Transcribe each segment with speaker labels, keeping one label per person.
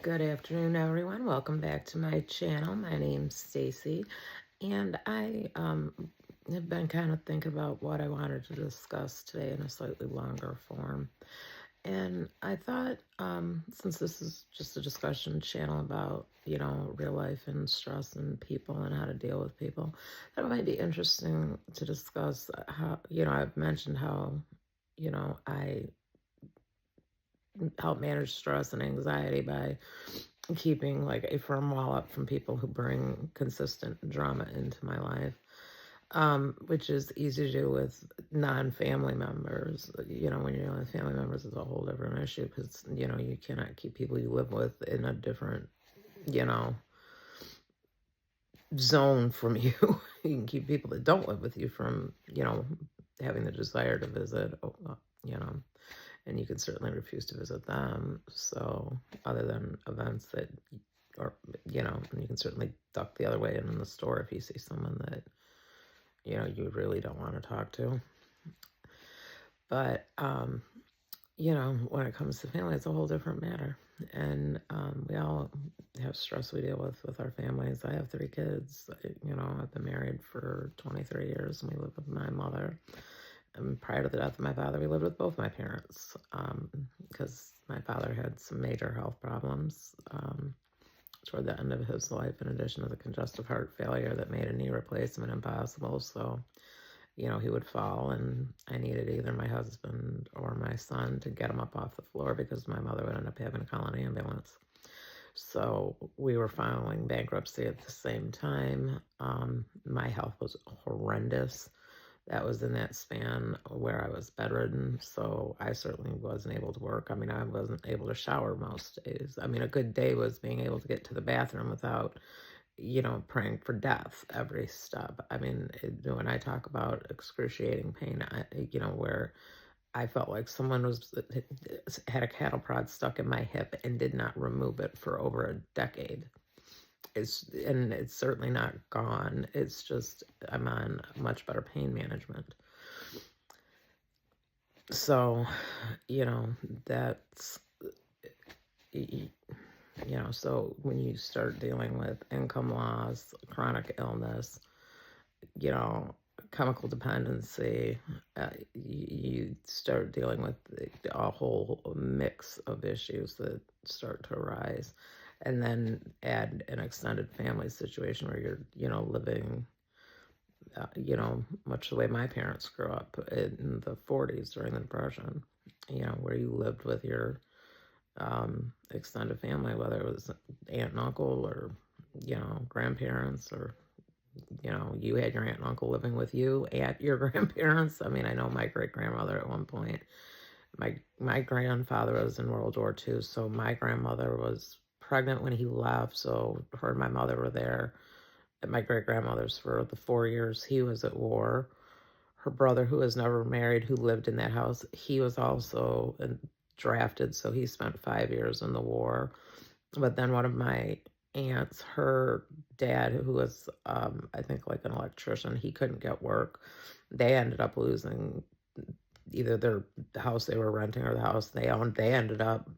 Speaker 1: Good afternoon, everyone. Welcome back to my channel. My name's Stacy, and I have been kind of thinking about what I wanted to discuss today in a slightly longer form. And I thought, since this is just a discussion channel about, real life and stress and people and how to deal with people, that it might be interesting to discuss how, I've mentioned how, I help manage stress and anxiety by keeping like a firm wall up from people who bring consistent drama into my life, which is easy to do with non-family members. When you're dealing with family members, it's a whole different issue because, you cannot keep people you live with in a different, you know, zone from you. You can keep people that don't live with you from, having the desire to visit, you know, and you can certainly refuse to visit them. So, other than events that, or, and you can certainly duck the other way in the store if you see someone that, you really don't want to talk to. But, when it comes to family, it's a whole different matter. And we all have stress we deal with our families. I have 3 kids. I've been married for 23 years and we live with my mother. And prior to the death of my father, we lived with both my parents because my father had some major health problems toward the end of his life, in addition to the congestive heart failure that made a knee replacement impossible. So, he would fall, and I needed either my husband or my son to get him up off the floor because my mother would end up having to call an ambulance. So we were filing bankruptcy at the same time. My health was horrendous. That was in that span where I was bedridden, so I certainly wasn't able to work. I mean, I wasn't able to shower most days. I mean, a good day was being able to get to the bathroom without, praying for death every step. I mean, when I talk about excruciating pain, where I felt like someone had a cattle prod stuck in my hip and did not remove it for over a decade. It's certainly not gone. It's just I'm on much better pain management. So, you know, that's so when you start dealing with income loss, chronic illness, you know, chemical dependency, you start dealing with a whole mix of issues that start to arise. And then add an extended family situation where you're, living, much the way my parents grew up in the 40s during the Depression, where you lived with your extended family, whether it was aunt and uncle or, grandparents, or you had your aunt and uncle living with you at your grandparents. I mean, I know my great grandmother at one point, my grandfather was in World War II, so my grandmother was pregnant when he left. So her and my mother were there at my great grandmother's for the 4 years he was at war. Her brother, who was never married, who lived in that house, he was also drafted, so he spent 5 years in the war. But then one of my aunts, her dad, who was, I think, like an electrician, he couldn't get work. They ended up losing either the house they were renting or the house they owned. They ended up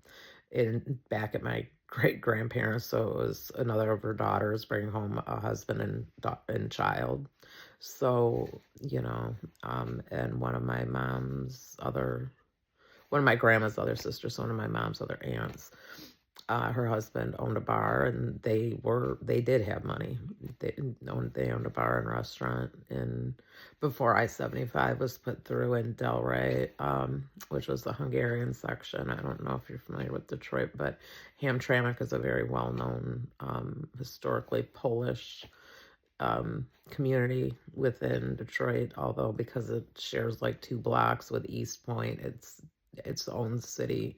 Speaker 1: back at my great grandparents. So it was another of her daughters bringing home a husband and child. So, and one of my grandma's other sisters, one of my mom's other aunts, her husband owned a bar, and they did have money. They owned a bar and restaurant before I-75 was put through in Delray, which was the Hungarian section. I don't know if you're familiar with Detroit, but Hamtramck is a very well-known, historically Polish community within Detroit, although because it shares like 2 blocks with East Point, it's its own city,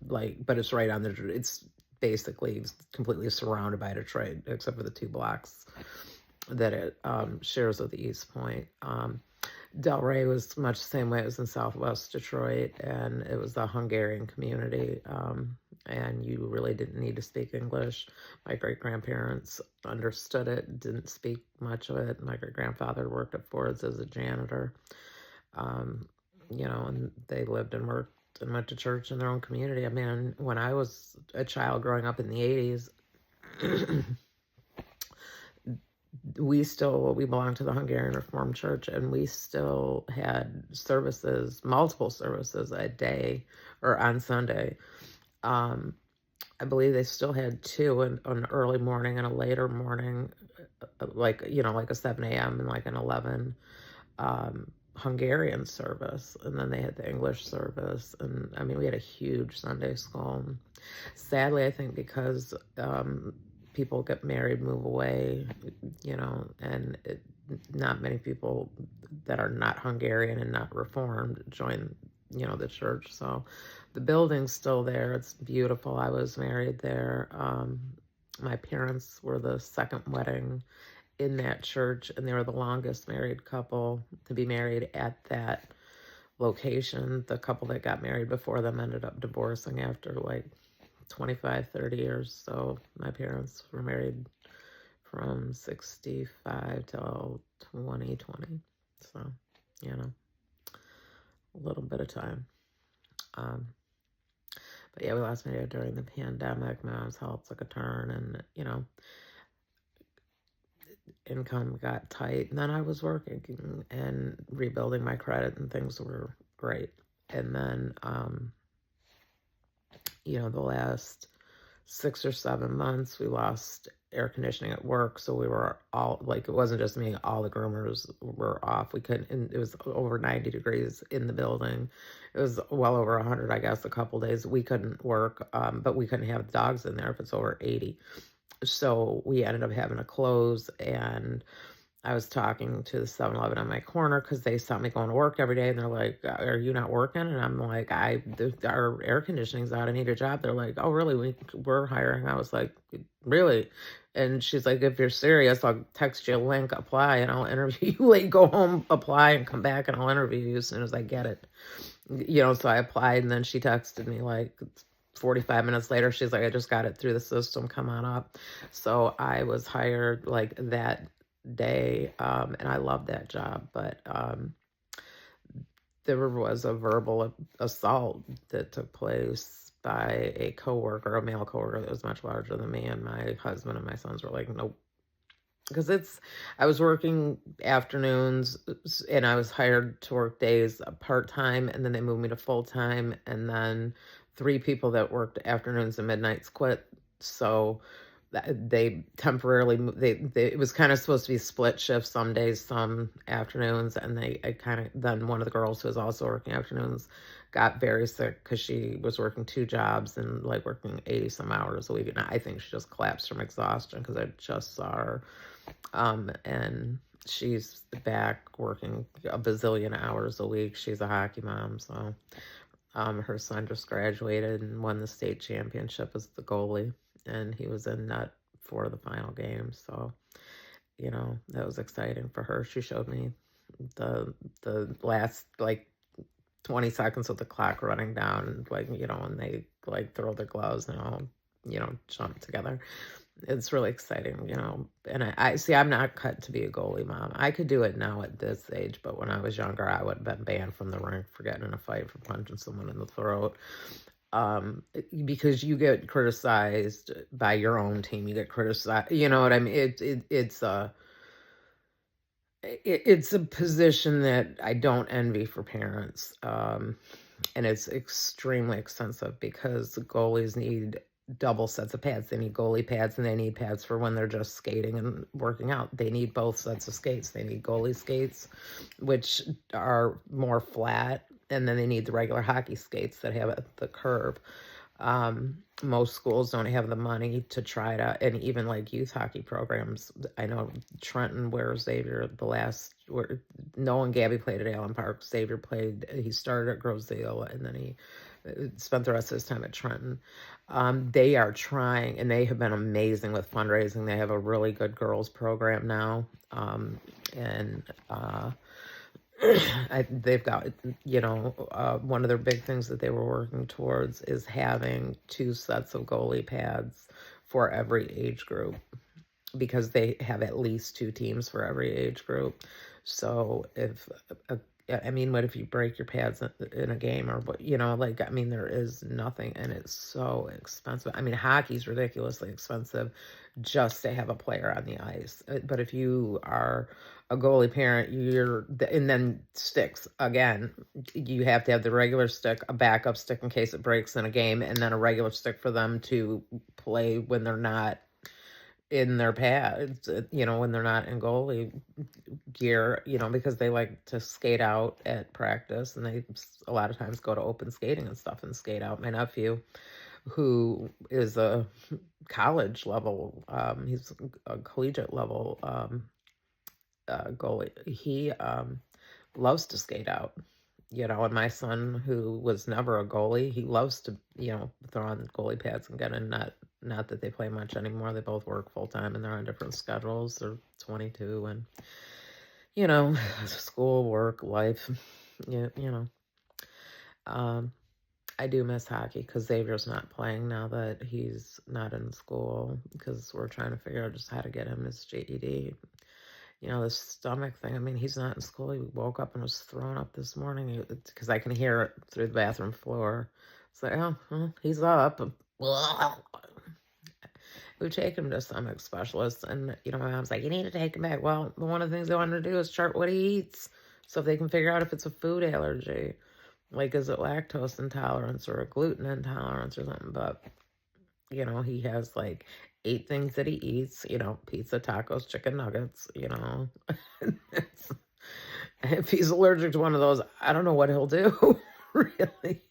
Speaker 1: but it's right on it's basically completely surrounded by Detroit, except for the 2 blocks that it shares with East Point. Delray was much the same way. It was in Southwest Detroit, and it was a Hungarian community, and you really didn't need to speak English. My great-grandparents understood it, didn't speak much of it. My great-grandfather worked at Ford's as a janitor, and they lived and worked and went to church in their own community. I mean, when I was a child growing up in the 80s, we belonged to the Hungarian Reformed Church, and we still had services, multiple services a day or on Sunday. I believe they still had two, an early morning and a later morning, like, like a 7 a.m. and like an 11 Hungarian service. And then they had the English service. And I mean, we had a huge Sunday school. Sadly, I think because people get married, move away, and not many people that are not Hungarian and not Reformed join, the church. So the building's still there. It's beautiful. I was married there. My parents were the second wedding in that church, and they were the longest married couple to be married at that location. The couple that got married before them ended up divorcing after like 25, 30 years. So my parents were married from 65 till 2020. So, a little bit of time. But yeah, we lost my dad during the pandemic. My mom's health took a turn, and, income got tight. And then I was working and rebuilding my credit, and things were great. And then, the last 6 or 7 months, we lost air conditioning at work. So we were all, like, it wasn't just me, all the groomers were off. We couldn't, and it was over 90 degrees in the building. It was well over 100, I guess, a couple days. We couldn't work, but we couldn't have dogs in there if it's over 80. So we ended up having to close, and I was talking to the 7-Eleven on my corner because they saw me going to work every day, and they're like, "Are you not working?" And I'm like, "Our air conditioning's out. I need a job." They're like, "Oh, really? We're hiring." I was like, "Really?" And she's like, "If you're serious, I'll text you a link, apply, and I'll interview you. Like, go home, apply, and come back, and I'll interview you as soon as I get it." So I applied, and then she texted me like 45 minutes later. She's like, "I just got it through the system. Come on up." So I was hired like that day, and I loved that job. But there was a verbal assault that took place by a coworker, a male coworker that was much larger than me, and my husband and my sons were like, "Nope." Because I was working afternoons, and I was hired to work days part-time, and then they moved me to full-time, and then 3 people that worked afternoons and midnights quit. So they temporarily it was kind of supposed to be split shifts, some days, some afternoons, and then one of the girls who was also working afternoons got very sick because she was working 2 jobs and like working 80 some hours a week, and I think she just collapsed from exhaustion because I just saw her. And she's back working a bazillion hours a week. She's a hockey mom, so her son just graduated and won the state championship as the goalie, and he was in net for the final game. So, that was exciting for her. She showed me the last like 20 seconds with the clock running down, and like, and they like throw their gloves and all, jump together. It's really exciting, and I see, I'm not cut to be a goalie mom. I could do it now at this age, but when I was younger, I would have been banned from the rink for getting in a fight for punching someone in the throat. Because you get criticized by your own team, you get criticized, you know what I mean? It's a position that I don't envy for parents. And it's extremely expensive because goalies need double sets of pads. They need goalie pads, and they need pads for when they're just skating and working out. They need both sets of skates. They need goalie skates, which are more flat, and then they need the regular hockey skates that have the curve. Most schools don't have the money to try to, and even like youth hockey programs. I know Trenton, where Xavier, where Noah and Gabby played at Allen Park. Xavier he started at Grosedale, and then he spent the rest of his time at Trenton. They are trying, and they have been amazing with fundraising. They have a really good girls program now. And they've got, one of their big things that they were working towards is having 2 sets of goalie pads for every age group, because they have at least 2 teams for every age group. So if Yeah, I mean, what if you break your pads in a game or what, like, I mean, there is nothing and it's so expensive. I mean, hockey's ridiculously expensive just to have a player on the ice. But if you are a goalie parent, and then sticks again, you have to have the regular stick, a backup stick in case it breaks in a game, and then a regular stick for them to play when they're not in their pads, when they're not in goalie gear, because they like to skate out at practice and they a lot of times go to open skating and stuff and skate out. My nephew, who is a college level, he's a collegiate level goalie, he loves to skate out. And my son, who was never a goalie, he loves to, throw on goalie pads and get in. Not that they play much anymore. They both work full time and they're on different schedules. They're 22 and, school, work, life, yeah, Um, I do miss hockey because Xavier's not playing now that he's not in school because we're trying to figure out just how to get him his GED. The stomach thing. I mean, he's not in school. He woke up and was throwing up this morning because I can hear it through the bathroom floor. It's like, oh, well, he's up. We take him to stomach specialists, and my mom's like, you need to take him back. Well, one of the things they wanted to do is chart what he eats, so if they can figure out if it's a food allergy, like is it lactose intolerance or a gluten intolerance or something. But he has like 8 things that he eats, pizza, tacos, chicken nuggets, if he's allergic to one of those, I don't know what he'll do, really.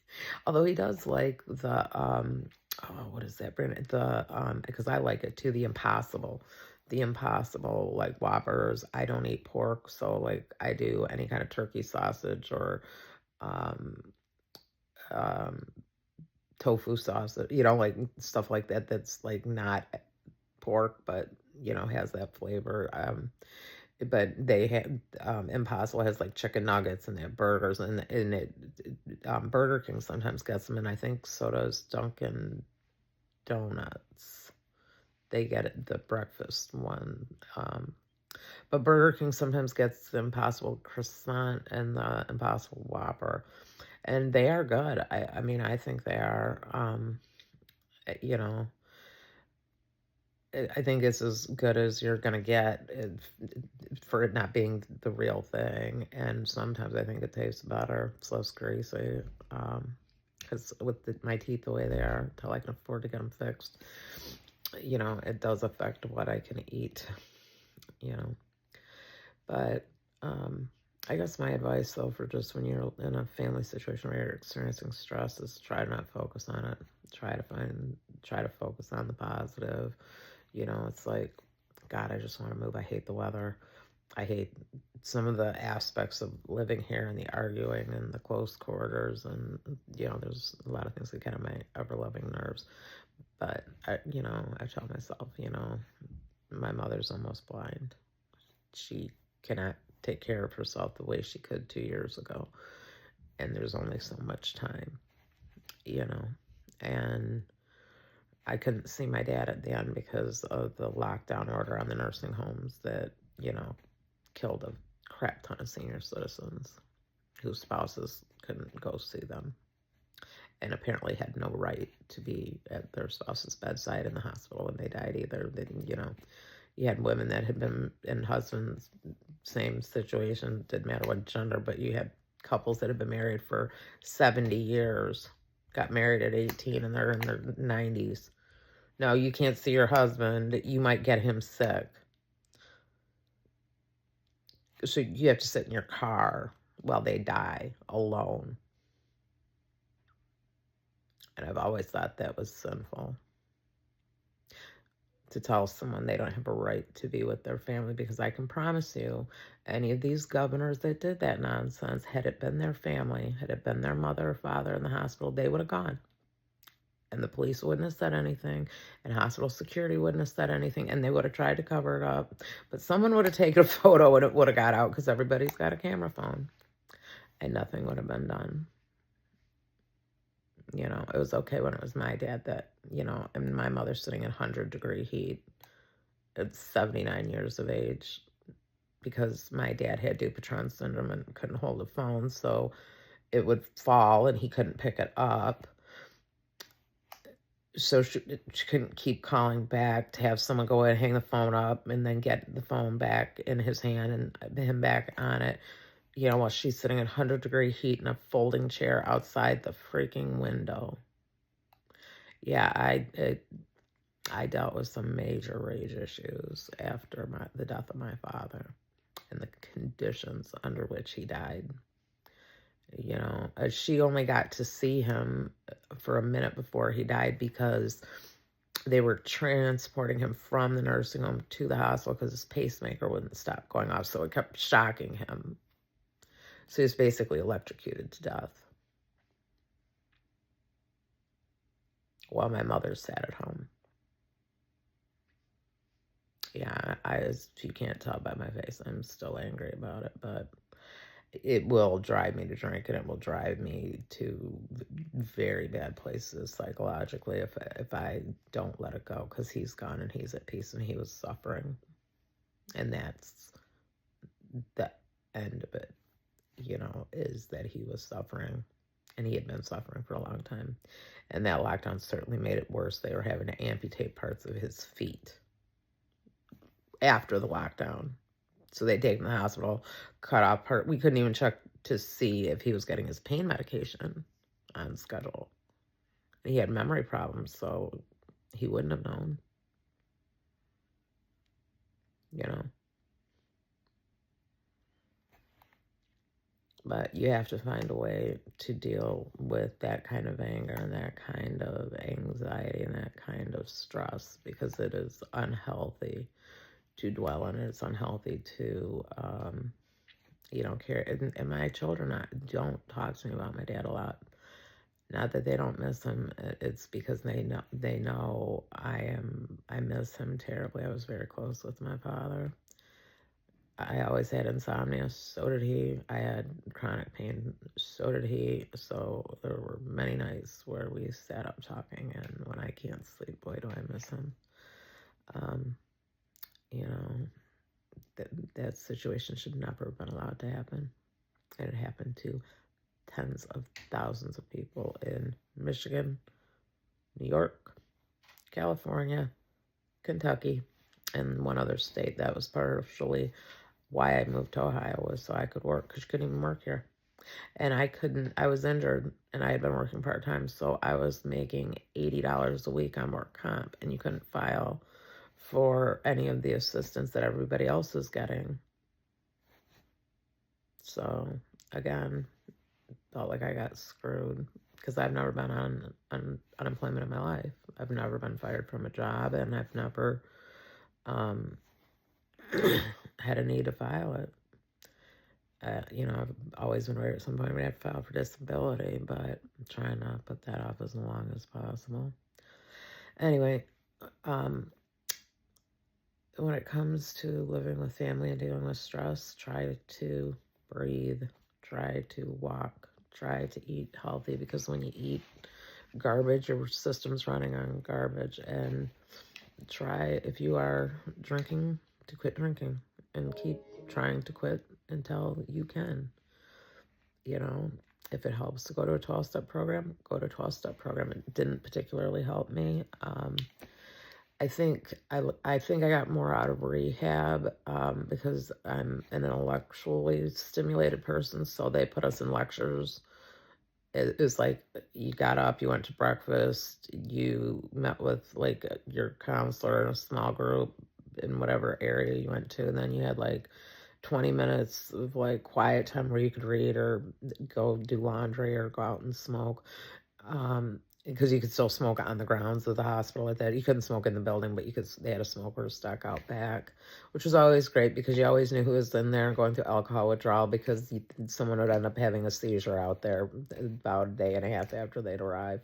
Speaker 1: Although he does like the, oh, what is that brand? Because I like it too, the Impossible. The Impossible, like Whoppers. I don't eat pork, so like I do any kind of turkey sausage or, um, um, tofu sauce, like stuff like that that's like not pork, but has that flavor. But they have Impossible has like chicken nuggets and they have burgers and Burger King sometimes gets them, and I think so does Dunkin' Donuts. They get it, the breakfast one. But Burger King sometimes gets the Impossible Croissant and the Impossible Whopper, and they are good. I mean, I think they are. You know, I think it's as good as you're gonna get for it not being the real thing. And sometimes I think it tastes better. It's less greasy. Because with my teeth the way they are, until I can afford to get them fixed, it does affect what I can eat. You know, but I guess my advice though for just when you're in a family situation where you're experiencing stress is try to not focus on it. Try to focus on the positive. It's like, God, I just want to move. I hate the weather. I hate some of the aspects of living here and the arguing and the close quarters. And, there's a lot of things that get on my ever-loving nerves. But, I tell myself, my mother's almost blind. She cannot take care of herself the way she could 2 years ago. And there's only so much time, and I couldn't see my dad at the end because of the lockdown order on the nursing homes that, killed a crap ton of senior citizens whose spouses couldn't go see them and apparently had no right to be at their spouse's bedside in the hospital when they died either. You had women that had been in husbands, same situation, didn't matter what gender, but you had couples that had been married for 70 years, got married at 18 and they're in their 90s. No, you can't see your husband. You might get him sick. So you have to sit in your car while they die alone. And I've always thought that was sinful. To tell someone they don't have a right to be with their family, because I can promise you, any of these governors that did that nonsense, had it been their family, had it been their mother or father in the hospital, they would have gone. And the police wouldn't have said anything, and hospital security wouldn't have said anything, and they would have tried to cover it up. But someone would have taken a photo and it would have got out because everybody's got a camera phone, and nothing would have been done. It was okay when it was my dad that, and my mother sitting in 100-degree heat at 79 years of age, because my dad had Dupuytren syndrome and couldn't hold the phone, so it would fall and he couldn't pick it up. So she couldn't keep calling back to have someone go ahead and hang the phone up and then get the phone back in his hand and him back on it, while she's sitting in 100-degree heat in a folding chair outside the freaking window. Yeah, I dealt with some major rage issues after the death of my father and the conditions under which he died. She only got to see him for a minute before he died because they were transporting him from the nursing home to the hospital because his pacemaker wouldn't stop going off, so it kept shocking him. So he was basically electrocuted to death while my mother sat at home. Yeah, you can't tell by my face, I'm still angry about it, but it will drive me to drink, and it will drive me to very bad places psychologically if I don't let it go, because he's gone and he's at peace and he was suffering. And that's the end of it, is that he was suffering, and he had been suffering for a long time. And that lockdown certainly made it worse. They were having to amputate parts of his feet after the lockdown. So they'd take him to the hospital, cut off part. We couldn't even check to see if he was getting his pain medication on schedule. He had memory problems, so he wouldn't have known. But you have to find a way to deal with that kind of anger and that kind of anxiety and that kind of stress, because it is unhealthy to dwell on it. It's unhealthy to, care. And my children don't talk to me about my dad a lot. Not that they don't miss him. It's because they know I miss him terribly. I was very close with my father. I always had insomnia, so did he. I had chronic pain, so did he. So there were many nights where we sat up talking, and when I can't sleep, boy, do I miss him. That situation should never have been allowed to happen. And it happened to tens of thousands of people in Michigan, New York, California, Kentucky, and one other state. That was partially why I moved to Ohio, was so I could work, because you couldn't even work here. And I was injured, and I had been working part-time, so I was making $80 a week on work comp, and you couldn't file for any of the assistance that everybody else is getting. So, again, felt like I got screwed, because I've never been on unemployment in my life. I've never been fired from a job, and I've never had a need to file it. I've always been worried at some point we have to file for disability, but I'm trying to put that off as long as possible. Anyway, when it comes to living with family and dealing with stress, try to breathe, try to walk, try to eat healthy, because when you eat garbage, your system's running on garbage. And try, if you are drinking, to quit drinking, and keep trying to quit until you can. If it helps to go to a 12-step program, go to a 12-step program. It didn't particularly help me. I think I got more out of rehab because I'm an intellectually stimulated person, so they put us in lectures. It was like you got up, you went to breakfast, you met with like your counselor in a small group in whatever area you went to, and then you had like 20 minutes of like quiet time where you could read or go do laundry or go out and smoke. Because you could still smoke on the grounds of the hospital like that. You couldn't smoke in the building, but they had a smoker stuck out back, which was always great because you always knew who was in there and going through alcohol withdrawal, because someone would end up having a seizure out there about a day and a half after they'd arrive.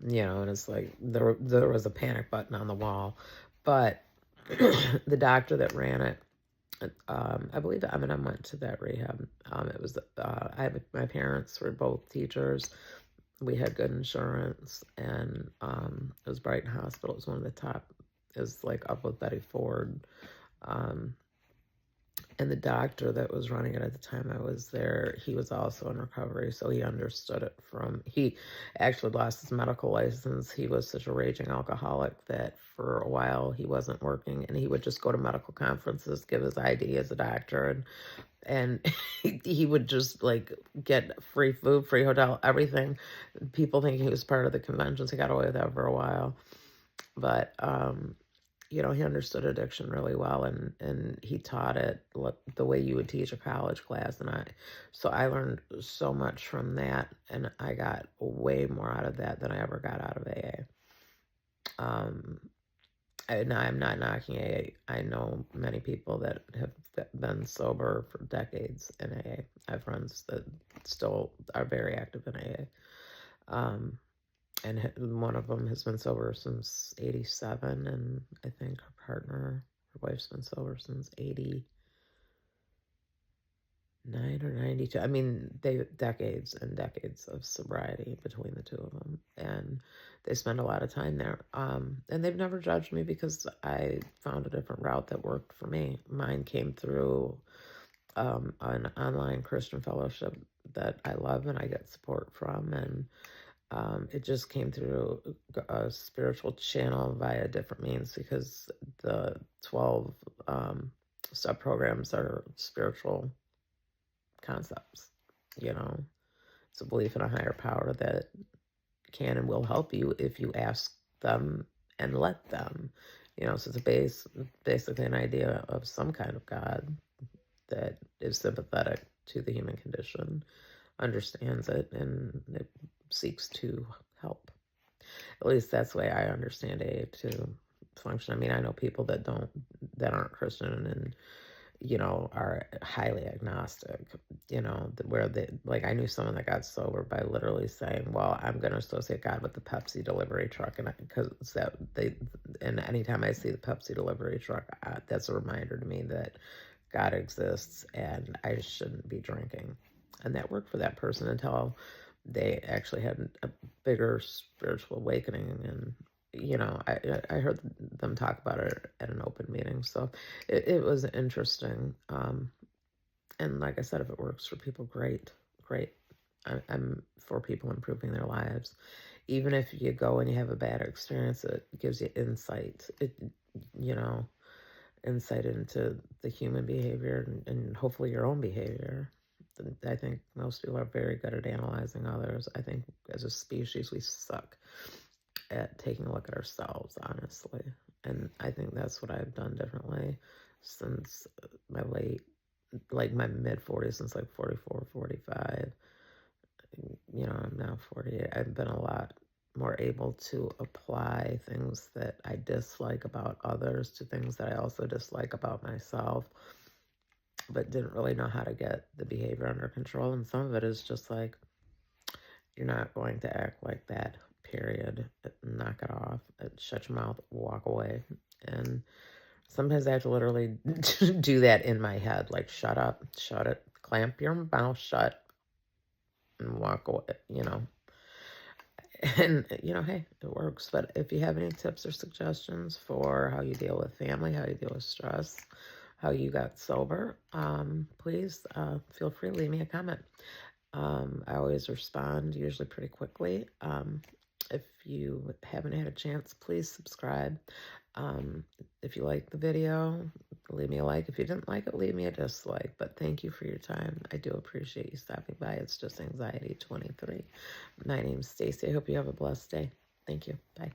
Speaker 1: And it's like there was a panic button on the wall. But the doctor that ran it, I believe Eminem went to that rehab. It was my parents were both teachers. We had good insurance, and it was Brighton Hospital. It was one of the top. It was like up with Betty Ford. And the doctor that was running it at the time I was there, he was also in recovery, so he understood it he actually lost his medical license. He was such a raging alcoholic that for a while he wasn't working, and he would just go to medical conferences, give his ID as a doctor, and he would just like get free food, free hotel, everything. People thinking he was part of the conventions. He got away with that for a while. But he understood addiction really well, and he taught it the way you would teach a college class. So I learned so much from that, and I got way more out of that than I ever got out of AA. Now I'm not knocking AA. I know many people that have been sober for decades in AA. I have friends that still are very active in AA. And one of them has been sober since 87, and I think her wife's been sober since 89 or 92. I mean, they decades and decades of sobriety between the two of them, and they spend a lot of time there. And they've never judged me because I found a different route that worked for me. Mine came through an online Christian fellowship that I love and I get support from, and it just came through a spiritual channel via different means, because the 12 sub programs are spiritual concepts. It's a belief in a higher power that can and will help you if you ask them and let them. So it's basically an idea of some kind of God that is sympathetic to the human condition, understands it, and it seeks to help. At least that's the way I understand AA to function. I mean, I know people that aren't Christian and, are highly agnostic, where like, I knew someone that got sober by literally saying, well, I'm going to associate God with the Pepsi delivery truck. And anytime I see the Pepsi delivery truck, that's a reminder to me that God exists and I shouldn't be drinking. And that worked for that person until they actually had a bigger spiritual awakening. And I heard them talk about it at an open meeting, so it was interesting. And like I said, if it works for people, great. I'm for people improving their lives. Even if you go and you have a bad experience, it gives you insight. Insight into the human behavior and hopefully your own behavior. I think most people are very good at analyzing others. I think as a species, we suck at taking a look at ourselves, honestly. And I think that's what I've done differently since my my mid 40s, since like 44, 45. I'm now 48. I've been a lot more able to apply things that I dislike about others to things that I also dislike about myself, but didn't really know how to get the behavior under control. And some of it is just like, you're not going to act like that, period. Knock it off. Shut your mouth, walk away. And sometimes I have to literally do that in my head, like, shut up, shut it, clamp your mouth shut, and walk away, And, hey, it works. But if you have any tips or suggestions for how you deal with family, how you deal with stress, how you got sober, please feel free to leave me a comment. I always respond, usually pretty quickly. If you haven't had a chance, please subscribe. If you liked the video, leave me a like. If you didn't like it, leave me a dislike. But thank you for your time. I do appreciate you stopping by. It's just Anxiety 23. My name's Stacy. I hope you have a blessed day. Thank you. Bye.